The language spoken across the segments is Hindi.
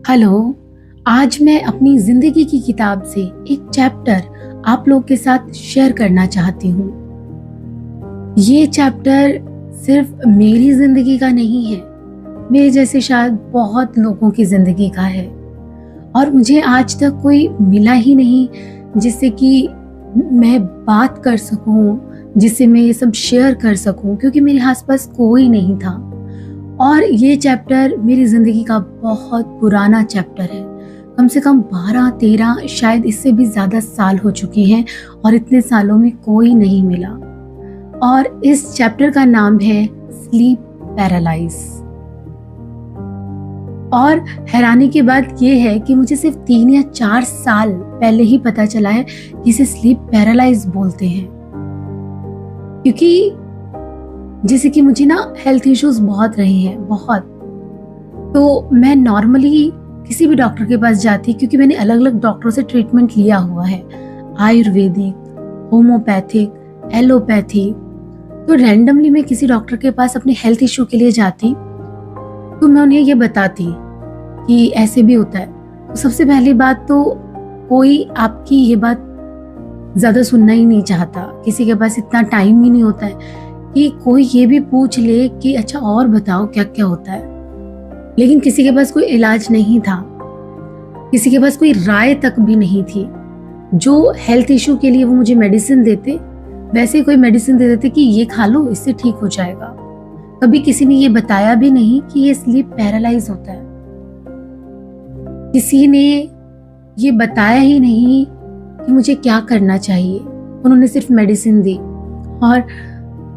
हेलो। आज मैं अपनी जिंदगी की किताब से एक चैप्टर आप लोग के साथ शेयर करना चाहती हूँ। ये चैप्टर सिर्फ मेरी जिंदगी का नहीं है, मेरे जैसे शायद बहुत लोगों की जिंदगी का है। और मुझे आज तक कोई मिला ही नहीं जिससे कि मैं बात कर सकूं, जिससे मैं ये सब शेयर कर सकूं, क्योंकि मेरे आसपास कोई नहीं था। और ये चैप्टर मेरी ज़िंदगी का बहुत पुराना चैप्टर है। कम से कम 12-13 शायद इससे भी ज़्यादा साल हो चुकी हैं और इतने सालों में कोई नहीं मिला। और इस चैप्टर का नाम है स्लीप पैरालाइज। और हैरानी की बात यह है कि मुझे सिर्फ 3 या 4 साल पहले ही पता चला है कि इसे स्लीप पैरालाइज बोलते हैं। क्योंकि जैसे कि मुझे ना हेल्थ इश्यूज बहुत रहे हैं, बहुत। तो मैं नॉर्मली किसी भी डॉक्टर के पास जाती, क्योंकि मैंने अलग अलग डॉक्टरों से ट्रीटमेंट लिया हुआ है, आयुर्वेदिक, होम्योपैथिक, एलोपैथी। तो रैंडमली मैं किसी डॉक्टर के पास अपने हेल्थ इशू के लिए जाती तो मैं उन्हें ये बताती कि ऐसे भी होता है। तो सबसे पहली बात तो कोई आपकी ये बात ज़्यादा सुनना ही नहीं चाहता, किसी के पास इतना टाइम ही नहीं होता है कि कोई ये भी पूछ ले कि अच्छा और बताओ क्या क्या होता है। लेकिन किसी के पास कोई इलाज नहीं था, किसी के पास कोई राय तक भी नहीं थी। जो हेल्थ इशू के लिए वो मुझे मेडिसिन देते, वैसे ही कोई मेडिसिन दे देते कि ये खा लो, इससे ठीक हो जाएगा। कभी किसी ने ये बताया भी नहीं कि ये स्लीप पैरालाइज होता है। किसी ने ये बताया ही नहीं कि मुझे क्या करना चाहिए। उन्होंने सिर्फ मेडिसिन दी और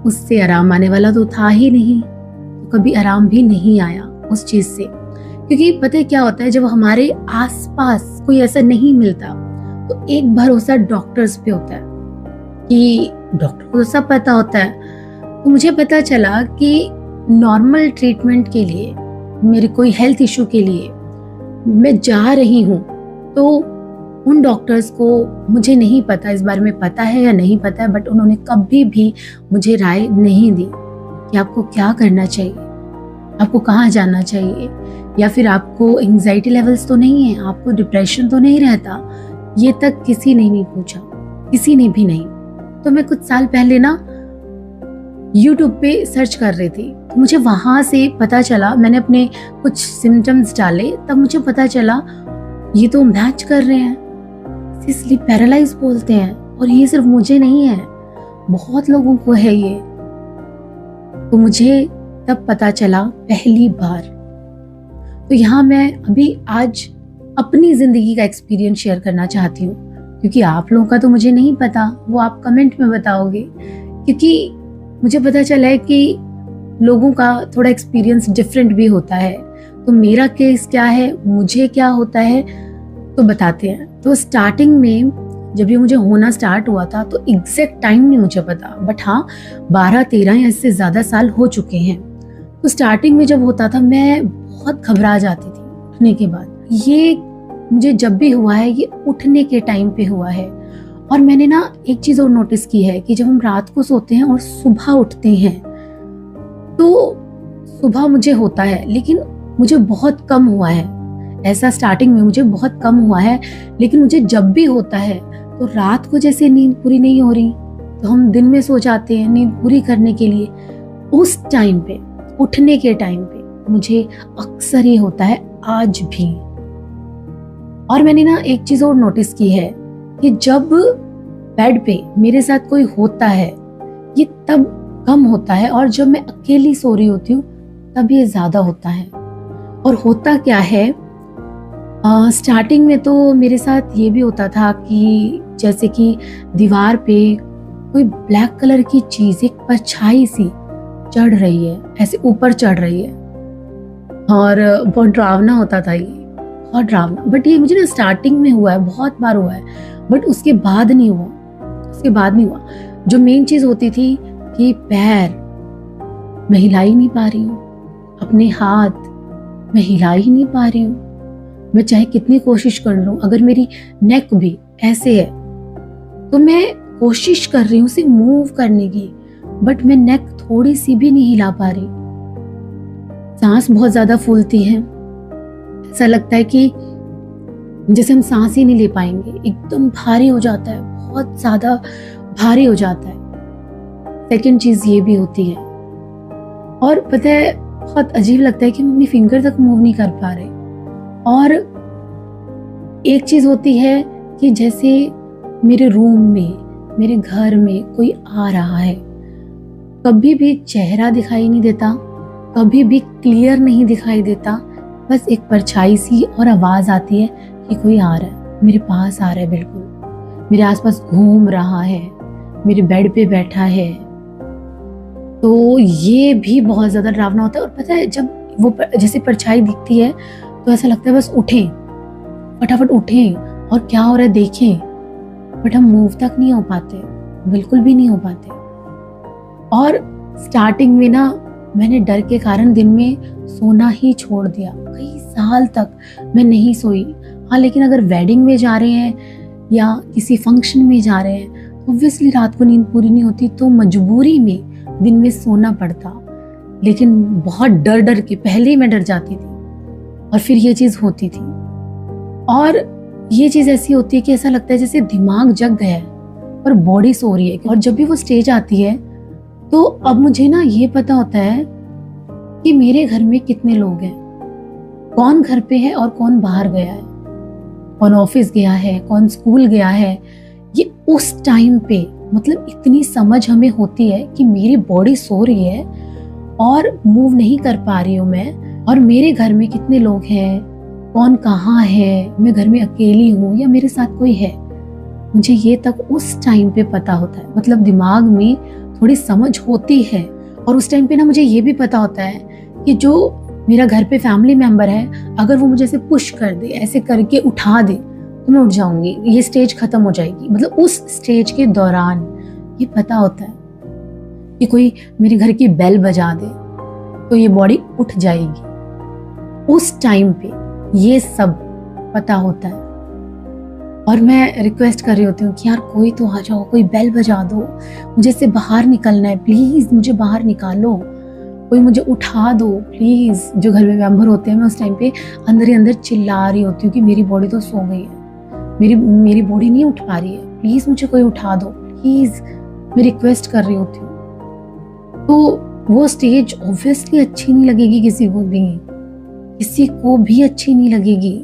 उससे आराम आने वाला तो था ही नहीं, तो कभी आराम भी नहीं आया उस चीज से। क्योंकि पता है क्या होता है, जब हमारे आसपास कोई ऐसा नहीं मिलता तो एक भरोसा डॉक्टर्स पे होता है कि डॉक्टर को तो सब पता होता है। तो मुझे पता चला कि नॉर्मल ट्रीटमेंट के लिए, मेरे कोई हेल्थ इशू के लिए मैं जा रही हूँ, तो उन डॉक्टर्स को मुझे नहीं पता इस बारे में पता है या नहीं पता है, बट उन्होंने कभी भी मुझे राय नहीं दी कि आपको क्या करना चाहिए, आपको कहाँ जाना चाहिए, या फिर आपको एंजाइटी लेवल्स तो नहीं है, आपको डिप्रेशन तो नहीं रहता। ये तक किसी ने नहीं पूछा, किसी ने भी नहीं। तो मैं कुछ साल पहले ना YouTube पे सर्च कर रही थी, तो मुझे वहाँ से पता चला, मैंने अपने कुछ सिम्टम्स डाले, तब मुझे पता चला ये तो मैच कर रहे हैं, इसे स्लीप पैरालाइज बोलते हैं। और ये सिर्फ मुझे नहीं है, बहुत लोगों को है ये। तो मुझे तब पता चला पहली बार। तो यहाँ मैं अभी आज अपनी जिंदगी का एक्सपीरियंस शेयर करना चाहती हूँ, क्योंकि आप लोगों का तो मुझे नहीं पता, वो आप कमेंट में बताओगे। क्योंकि मुझे पता चला है कि लोगों का थोड़ा एक्सपीरियंस डिफरेंट भी होता है। तो मेरा केस क्या है, मुझे क्या होता है, तो बताते हैं। तो स्टार्टिंग में जब ये मुझे होना स्टार्ट हुआ था, तो एग्जैक्ट टाइम नहीं मुझे पता, बट हाँ 12-13 या इससे ज़्यादा साल हो चुके हैं। तो स्टार्टिंग में जब होता था मैं बहुत घबरा जाती थी उठने के बाद। ये मुझे जब भी हुआ है, ये उठने के टाइम पे हुआ है। और मैंने ना एक चीज़ और नोटिस की है कि जब हम रात को सोते हैं और सुबह उठते हैं, तो सुबह मुझे होता है, लेकिन मुझे बहुत कम हुआ है। ऐसा स्टार्टिंग में मुझे बहुत कम हुआ है, लेकिन मुझे जब भी होता है तो रात को जैसे नींद पूरी नहीं हो रही, तो हम दिन में सो जाते हैं नींद पूरी करने के लिए। उस टाइम पे, उठने के टाइम पे मुझे अक्सर ये होता है आज भी। और मैंने ना एक चीज़ और नोटिस की है कि जब बेड पे मेरे साथ कोई होता है, ये तब कम होता है, और जब मैं अकेली सो रही होती हूँ तब ये ज़्यादा होता है। और होता क्या है, स्टार्टिंग में तो मेरे साथ ये भी होता था कि जैसे कि दीवार पे कोई ब्लैक कलर की चीज़, एक परछाई सी चढ़ रही है, ऐसे ऊपर चढ़ रही है, और बहुत डरावना होता था ये, बहुत डरावना। बट ये मुझे ना स्टार्टिंग में हुआ है, बहुत बार हुआ है, बट उसके बाद नहीं हुआ, उसके बाद नहीं हुआ। जो मेन चीज़ होती थी कि पैर मैं हिला ही नहीं पा रही हूँ, अपने हाथ मैं हिला ही नहीं पा रही हूँ। मैं चाहे कितनी कोशिश कर लूँ, अगर मेरी नेक भी ऐसे है तो मैं कोशिश कर रही हूँ उसे मूव करने की, बट मैं नेक थोड़ी सी भी नहीं हिला पा रही। सांस बहुत ज़्यादा फूलती है, ऐसा लगता है कि जैसे हम सांस ही नहीं ले पाएंगे, एकदम भारी हो जाता है, बहुत ज़्यादा भारी हो जाता है। सेकंड चीज़ ये भी होती है, और पता है बहुत अजीब लगता है कि हम अपनी फिंगर तक मूव नहीं कर पा रहे। और एक चीज़ होती है कि जैसे मेरे रूम में, मेरे घर में कोई आ रहा है, कभी भी चेहरा दिखाई नहीं देता, कभी भी क्लियर नहीं दिखाई देता, बस एक परछाई सी और आवाज़ आती है कि कोई आ रहा है, मेरे पास आ रहा है, बिल्कुल मेरे आसपास घूम रहा है, मेरे बेड पे बैठा है। तो ये भी बहुत ज़्यादा डरावना होता है। और पता है जब वो जैसे परछाई दिखती है तो ऐसा लगता है बस उठें, फटाफट उठें और क्या हो रहा है देखें, बट हम मूव तक नहीं हो पाते, बिल्कुल भी नहीं हो पाते। और स्टार्टिंग में ना मैंने डर के कारण दिन में सोना ही छोड़ दिया, कई साल तक मैं नहीं सोई। हाँ, लेकिन अगर वेडिंग में जा रहे हैं या किसी फंक्शन में जा रहे हैं तो ऑब्वियसली रात को नींद पूरी नहीं होती, तो मजबूरी में दिन में सोना पड़ता। लेकिन बहुत डर डर के पहले ही मैं डर जाती थी और फिर ये चीज़ होती थी। और ये चीज़ ऐसी होती है कि ऐसा लगता है जैसे दिमाग जग गया है और बॉडी सो रही है। और जब भी वो स्टेज आती है तो अब मुझे ना ये पता होता है कि मेरे घर में कितने लोग हैं, कौन घर पे है और कौन बाहर गया है, कौन ऑफिस गया है, कौन स्कूल गया है। ये उस टाइम पे मतलब इतनी समझ हमें होती है कि मेरी बॉडी सो रही है और मूव नहीं कर पा रही हूँ मैं, और मेरे घर में कितने लोग हैं, कौन कहाँ है, मैं घर में अकेली हूँ या मेरे साथ कोई है, मुझे ये तक उस टाइम पे पता होता है। मतलब दिमाग में थोड़ी समझ होती है। और उस टाइम पे ना मुझे ये भी पता होता है कि जो मेरा घर पे फैमिली मेंबर है, अगर वो मुझे ऐसे पुश कर दे, ऐसे करके उठा दे, तो मैं उठ जाऊंगी, ये स्टेज खत्म हो जाएगी। मतलब उस स्टेज के दौरान ये पता होता है कि कोई मेरे घर की बेल बजा दे तो ये बॉडी उठ जाएगी। उस टाइम पे ये सब पता होता है और मैं रिक्वेस्ट कर रही होती हूँ कि यार कोई तो आ जाओ, कोई बेल बजा दो, मुझे इससे बाहर निकलना है, प्लीज मुझे बाहर निकालो, कोई मुझे उठा दो प्लीज। जो घर में मेंबर होते हैं, मैं उस टाइम पे अंदर ही अंदर चिल्ला रही होती हूँ कि मेरी बॉडी तो सो गई है, मेरी बॉडी नहीं उठ पा रही है, प्लीज मुझे कोई उठा दो प्लीज, मैं रिक्वेस्ट कर रही होती हूँ। तो वो स्टेज ऑब्वियसली अच्छी नहीं लगेगी किसी को भी अच्छी नहीं लगेगी।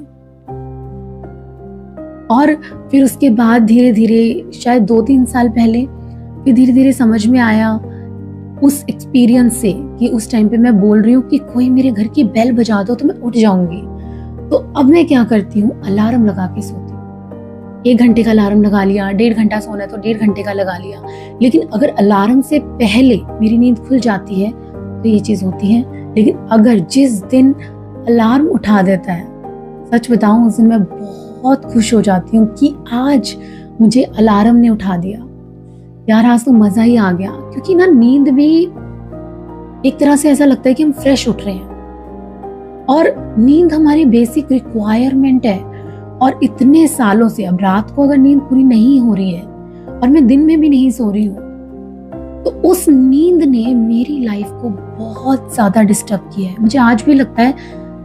और फिर उसके बाद धीरे धीरे, शायद 2-3 साल पहले, फिर धीरे धीरे समझ में आया उस एक्सपीरियंस से कि उस टाइम पे मैं बोल रही हूँ कि कोई मेरे घर की बेल बजा दो तो मैं उठ जाऊंगी। तो अब मैं क्या करती हूँ, अलार्म लगा के सोती हूँ। 1 घंटे का अलार्म लगा लिया, 1.5 घंटा सोना है तो 1.5 घंटे का लगा लिया। लेकिन अगर अलार्म से पहले मेरी नींद खुल जाती है तो ये चीज़ होती है। लेकिन अगर जिस दिन अलार्म उठा देता है, सच बताऊं उस दिन मैं बहुत खुश हो जाती हूँ कि आज मुझे अलार्म ने उठा दिया, यार आज तो मजा ही आ गया। क्योंकि ना नींद भी एक तरह से ऐसा लगता है कि हम फ्रेश उठ रहे हैं, और नींद हमारी बेसिक रिक्वायरमेंट है। और इतने सालों से अब रात को अगर नींद पूरी नहीं हो रही है और मैं दिन में भी नहीं सो रही हूँ, तो उस नींद ने मेरी लाइफ को बहुत ज्यादा डिस्टर्ब किया है। मुझे आज भी लगता है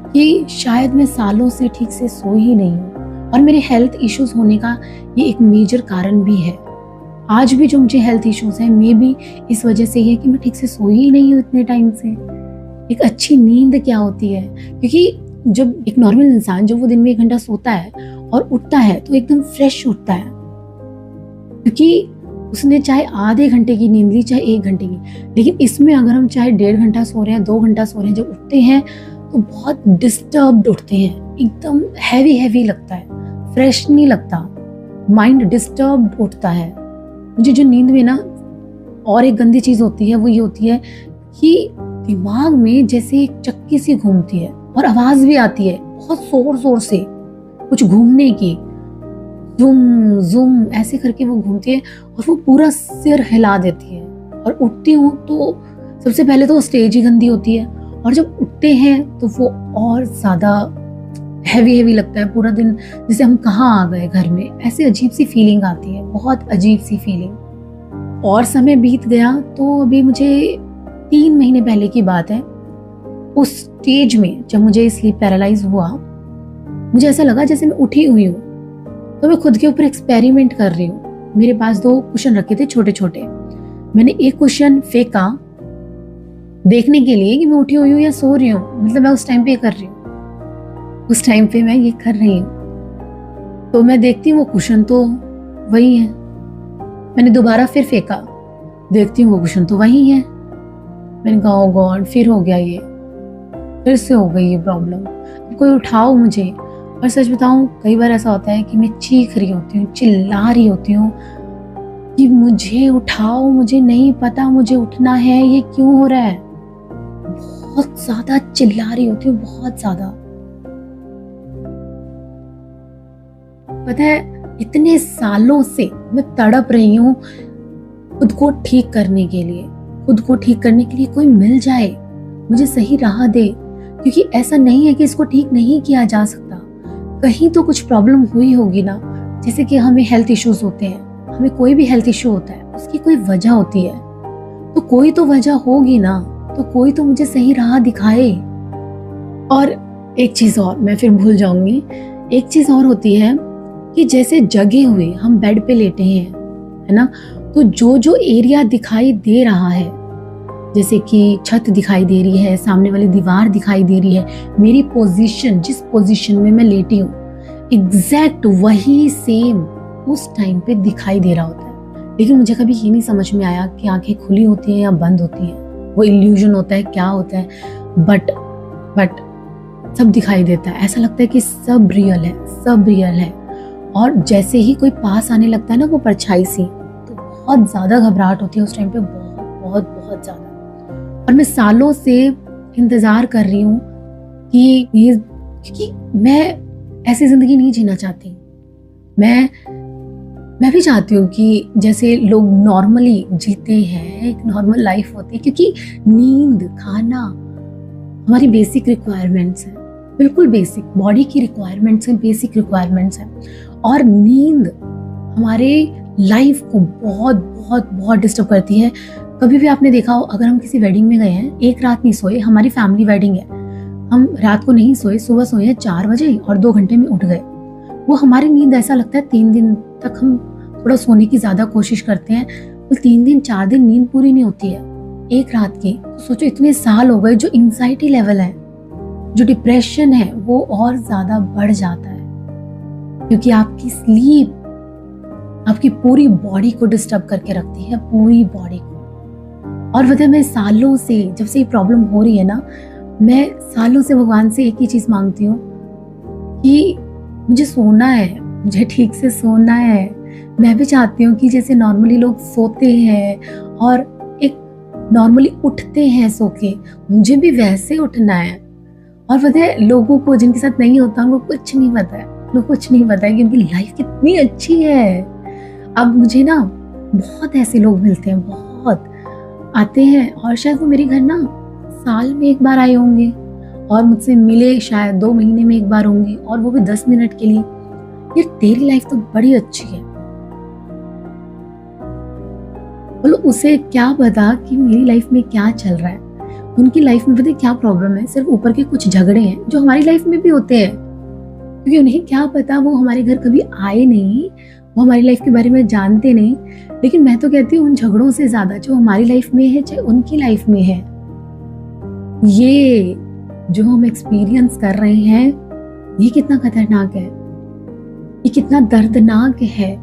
कि शायद मैं सालों से ठीक से सो ही नहीं हूँ, और मेरे हेल्थ इश्यूज होने का ये एक मेजर कारण भी है। आज भी जो मुझे हेल्थ इश्यूज हैं, मे बी इस वजह से ये कि मैं ठीक से सोई ही नहीं हूँ इतने टाइम से। एक अच्छी नींद क्या होती है, क्योंकि जब एक नॉर्मल इंसान जब वो दिन में 1 घंटा सोता है और उठता है तो एकदम फ्रेश उठता है, क्योंकि उसने चाहे आधे घंटे की नींद ली चाहे 1 घंटे की। लेकिन इसमें अगर हम चाहे 1.5 घंटा सो रहे हैं, 2 घंटा सो रहे हैं, जब उठते हैं तो बहुत डिस्टर्ब्ड उठते हैं, एकदम हैवी लगता है, फ्रेश नहीं लगता, माइंड डिस्टर्ब्ड उठता है। मुझे जो नींद में ना और एक गंदी चीज होती है वो ये होती है कि दिमाग में जैसे एक चक्की सी घूमती है और आवाज भी आती है बहुत जोर से, कुछ घूमने की, जुम जुम ऐसे करके वो घूमती है और वो पूरा सिर हिला देती है। और उठती हूँ तो सबसे पहले तो स्टेज ही गंदी होती है, और जब उठते हैं तो वो और ज्यादा हैवी लगता है पूरा दिन, जैसे हम कहाँ आ गए घर में, ऐसे अजीब सी फीलिंग आती है, बहुत अजीब सी फीलिंग। और समय बीत गया तो अभी मुझे 3 महीने पहले की बात है, उस स्टेज में जब मुझे स्लीप पैरालाइज हुआ, मुझे ऐसा लगा जैसे मैं उठी हुई हूँ। तो मैं खुद के ऊपर एक्सपेरिमेंट कर रही हूँ। मेरे पास 2 कुशन रखे थे छोटे छोटे। मैंने एक कुशन फेंका देखने के लिए कि मैं उठी हुई हूँ या सो रही हूँ, मतलब मैं उस टाइम पे ये कर रही हूँ, उस टाइम पे मैं ये कर रही हूँ। तो मैं देखती हूँ वो कुशन तो वही है। मैंने दोबारा फिर फेंका, देखती हूँ वो कुशन तो वही है। मैंने कहा ओ गॉड, फिर हो गया ये, फिर से हो गई ये प्रॉब्लम, कोई उठाओ मुझे। और सच बताऊं, कई बार ऐसा होता है कि मैं चीख रही होती हूँ, चिल्ला रही होती हूँ कि मुझे उठाओ, मुझे नहीं पता मुझे उठना है, ये क्यों हो रहा है। बहुत ज्यादा चिल्ला रही होती हूँ, बहुत ज्यादा। पता है, इतने सालों से मैं तड़प रही हूँ खुद को ठीक करने के लिए, खुद को ठीक करने के लिए कोई मिल जाए, मुझे सही राह दे। क्योंकि ऐसा नहीं है कि इसको ठीक नहीं किया जा सकता, कहीं तो कुछ प्रॉब्लम हुई होगी ना। जैसे कि हमें हेल्थ इश्यूज होते हैं, हमें कोई भी हेल्थ इश्यू होता है, उसकी कोई वजह होती है, तो कोई तो वजह होगी ना, तो कोई तो मुझे सही राह दिखाए। और एक चीज और, मैं फिर भूल जाऊंगी, एक चीज और होती है कि जैसे जगे हुए हम बेड पे लेटे हैं, है ना, तो जो जो एरिया दिखाई दे रहा है, जैसे कि छत दिखाई दे रही है, सामने वाली दीवार दिखाई दे रही है, मेरी पोजीशन, जिस पोजीशन में मैं लेटी हूँ, एग्जैक्ट वही सेम उस टाइम पे दिखाई दे रहा होता है। लेकिन मुझे कभी ये नहीं समझ में आया कि आंखें खुली होती हैं या बंद होती हैं, वो इल्यूजन होता है, क्या होता है, बट सब दिखाई देता है। ऐसा लगता है कि सब रियल है, सब रियल है। और जैसे ही कोई पास आने लगता है ना वो परछाई सी, तो बहुत ज्यादा घबराहट होती है उस टाइम पे, बहुत बहुत बहुत ज्यादा। और मैं सालों से इंतजार कर रही हूँ कि ये, क्योंकि मैं ऐसी जिंदगी नहीं जीना चाहती। मैं भी चाहती हूँ कि जैसे लोग नॉर्मली जीते हैं, एक नॉर्मल लाइफ होती है, क्योंकि नींद, खाना हमारी बेसिक रिक्वायरमेंट्स हैं, बिल्कुल बेसिक, बॉडी की रिक्वायरमेंट्स हैं, बेसिक रिक्वायरमेंट्स हैं। और नींद हमारे लाइफ को बहुत बहुत बहुत डिस्टर्ब करती है। कभी भी आपने देखा हो, अगर हम किसी वेडिंग में गए हैं, एक रात नहीं सोए, हमारी फैमिली वेडिंग है, हम रात को नहीं सोए, सुबह सोए हैं 4 बजे और 2 घंटे में उठ गए, वो हमारी नींद ऐसा लगता है 3 दिन तक हम थोड़ा सोने की ज्यादा कोशिश करते हैं, वो 3 दिन 4 दिन नींद पूरी नहीं होती है एक रात की। तो सोचो, इतने साल हो गए, जो एंजाइटी लेवल है, जो डिप्रेशन है, वो और ज्यादा बढ़ जाता है, क्योंकि आपकी स्लीप आपकी पूरी बॉडी को डिस्टर्ब करके रखती है, पूरी बॉडी को। और वजह, मैं सालों से, जब से ये प्रॉब्लम हो रही है ना, मैं सालों से भगवान से एक ही चीज मांगती हूँ कि मुझे सोना है, मुझे ठीक से सोना है। मैं भी चाहती हूँ कि जैसे नॉर्मली लोग सोते हैं और एक नॉर्मली उठते हैं सो के, मुझे भी वैसे उठना है। और वजह, लोगों को जिनके साथ नहीं होता उनको कुछ नहीं पता है, उनको कुछ नहीं पता है कि उनकी लाइफ कितनी अच्छी है। अब मुझे ना बहुत ऐसे लोग मिलते हैं, बहुत आते हैं, और शायद वो मेरे घर ना साल में एक बार आए होंगे और मुझसे मिले शायद 2 महीने में एक बार होंगे, और वो भी 10 मिनट के लिए। यार, तेरी लाइफ तो बड़ी अच्छी है। बोलो, उसे क्या पता कि मेरी लाइफ में क्या चल रहा है, उनकी लाइफ में पता क्या प्रॉब्लम है। सिर्फ ऊपर के कुछ झगड़े हैं जो हमारी लाइफ में भी होते हैं, क्योंकि उन्हें क्या पता, वो हमारे घर कभी आए नहीं, वो हमारी लाइफ के बारे में जानते नहीं। लेकिन मैं तो कहती हूँ, उन झगड़ों से ज्यादा जो हमारी लाइफ में है, चाहे उनकी लाइफ में है, ये जो हम एक्सपीरियंस कर रहे हैं, ये कितना खतरनाक है, ये कितना दर्दनाक है।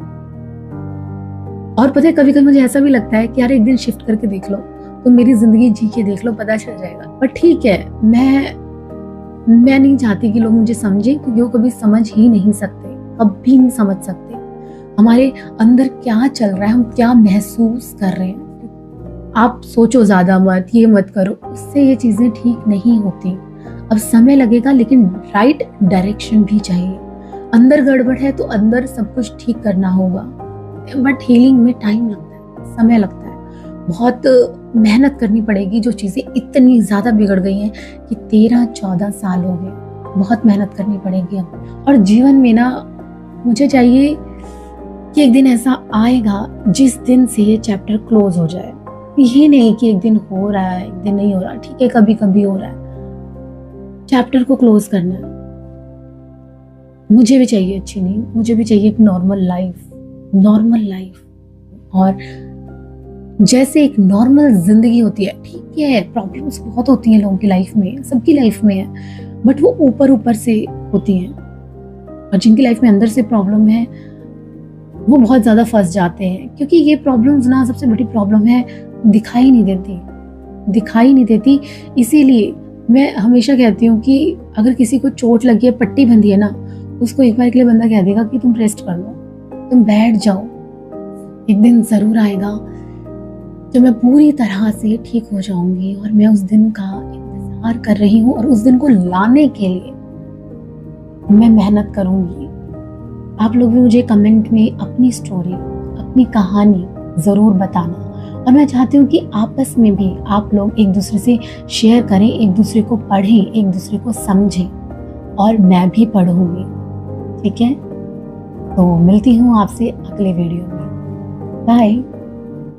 और पता है, कभी कभी मुझे ऐसा भी लगता है कि यार एक दिन शिफ्ट करके देख लो, तो मेरी जिंदगी जी के देख लो, पता चल जाएगा। पर ठीक है, मैं नहीं चाहती कि लोग मुझे समझें, क्योंकि वो कभी समझ ही नहीं सकते, कभी नहीं समझ सकते हमारे अंदर क्या चल रहा है, हम क्या महसूस कर रहे हैं। आप सोचो ज्यादा मत, ये मत करो, उससे ये चीजें ठीक नहीं होती। अब समय लगेगा, लेकिन राइट डायरेक्शन भी चाहिए। अंदर गड़बड़ है तो अंदर सब कुछ ठीक करना होगा, बट हीलिंग में टाइम लगता है, समय लगता है, बहुत मेहनत करनी पड़ेगी। जो चीजें इतनी ज्यादा बिगड़ गई हैं कि 13-14 साल हो गए, बहुत मेहनत करनी पड़ेगी अब। और जीवन में ना, मुझे चाहिए कि एक दिन ऐसा आएगा जिस दिन से ये चैप्टर क्लोज हो जाए। ये नहीं कि एक दिन हो रहा है, एक दिन नहीं हो रहा, ठीक है, कभी कभी हो रहा है, चैप्टर को क्लोज करना है। मुझे भी चाहिए अच्छी नींद, मुझे भी चाहिए एक नॉर्मल लाइफ। और जैसे एक नॉर्मल जिंदगी होती है, ठीक है प्रॉब्लम्स बहुत होती हैं लोगों की लाइफ में, सबकी लाइफ में है, बट वो ऊपर ऊपर से होती हैं। और जिनकी लाइफ में अंदर से प्रॉब्लम है वो बहुत ज़्यादा फंस जाते हैं, क्योंकि ये प्रॉब्लम्स ना सबसे बड़ी प्रॉब्लम है, दिखाई नहीं देती। इसीलिए मैं हमेशा कहती हूँ कि अगर किसी को चोट लगी है, पट्टी बंधी है ना, उसको एक बार के लिए बंदा कह देगा कि तुम रेस्ट कर लो, तुम बैठ जाओ, एक दिन ज़रूर आएगा जब मैं पूरी तरह से ठीक हो जाऊंगी। और मैं उस दिन का इंतज़ार कर रही हूँ, और उस दिन को लाने के लिए मैं मेहनत करूंगी। आप लोग भी मुझे कमेंट में अपनी स्टोरी, अपनी कहानी ज़रूर बताना। और मैं चाहती हूँ कि आपस में भी आप लोग एक दूसरे से शेयर करें, एक दूसरे को पढ़ें, एक दूसरे को समझें, और मैं भी पढ़ूंगी। ठीक है, तो मिलती हूँ आपसे अगले वीडियो में। बाय।